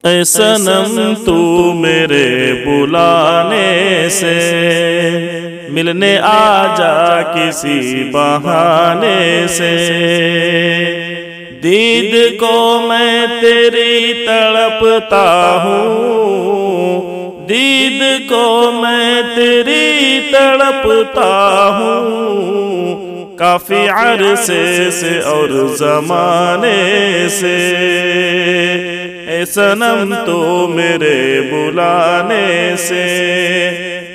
اے صنم تو میرے بلانے سے ملنے آ جا کسی بہانے سے، دید کو میں تیری تڑپتا ہوں، دید کو میں تیری تڑپتا ہوں، کافی عرصے سے اور زمانے سے، اے صنم تو میرے بلانے سے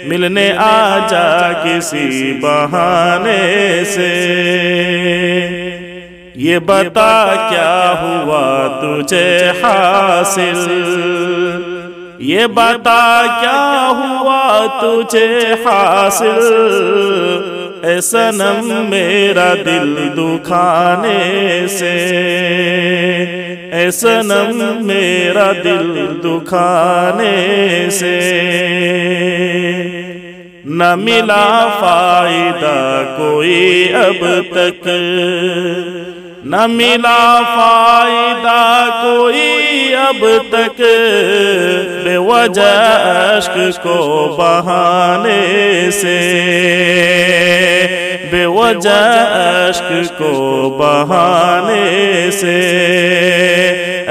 ملنے آ جا کسی بہانے سے، یہ بتا کیا ہوا تجھے حاصل، یہ بتا کیا ہوا تجھے حاصل، اے صنم میرا دل دکھانے سے، اے صنم میرا دل دکھانے سے، نہ ملا فائدہ کوئی اب تک، نہ ملا فائدہ کوئی اب تک، بے وجہ اشک کو بہانے سے، بے وجہ اشک کو بہانے سے،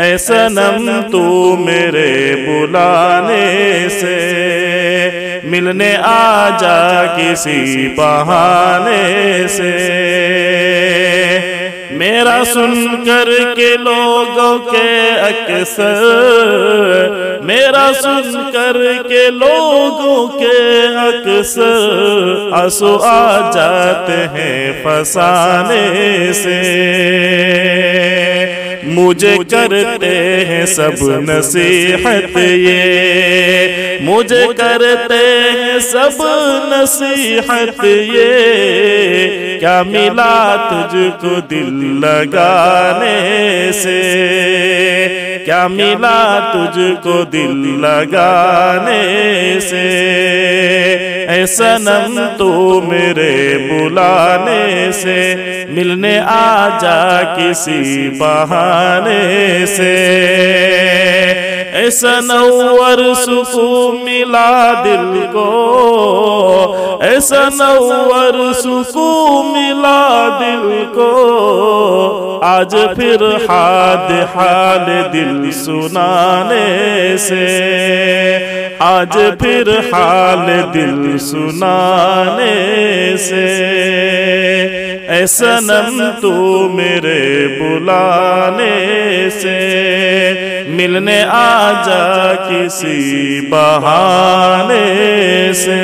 اے صنم تو میرے بلانے سے ملنے آ جا کسی بہانے سے، میرا سن کر کے لوگوں کے اکثر، میرا سن کر کے لوگوں کے اکثر آنسو آ جاتے ہیں فسانے سے، مجھے کرتے ہیں سب نصیحت یہ، مجھے کرتے ہیں سب نصیحت یہ، کیا ملا تجھ کو دل لگانے سے، کیا ملا تجھ کو دل لگانے سے، اے صنم تو میرے بلانے سے ملنے آ جا کسی بہانے سے، ایسا نور سکون ملا دل کو، ایسا نور سکون ملا دل کو، آج پھر حال دل سنانے سے، آج پھر حال دل سنانے سے، اے صنم تو میرے بلانے سے ملنے آ جا کسی بہانے سے۔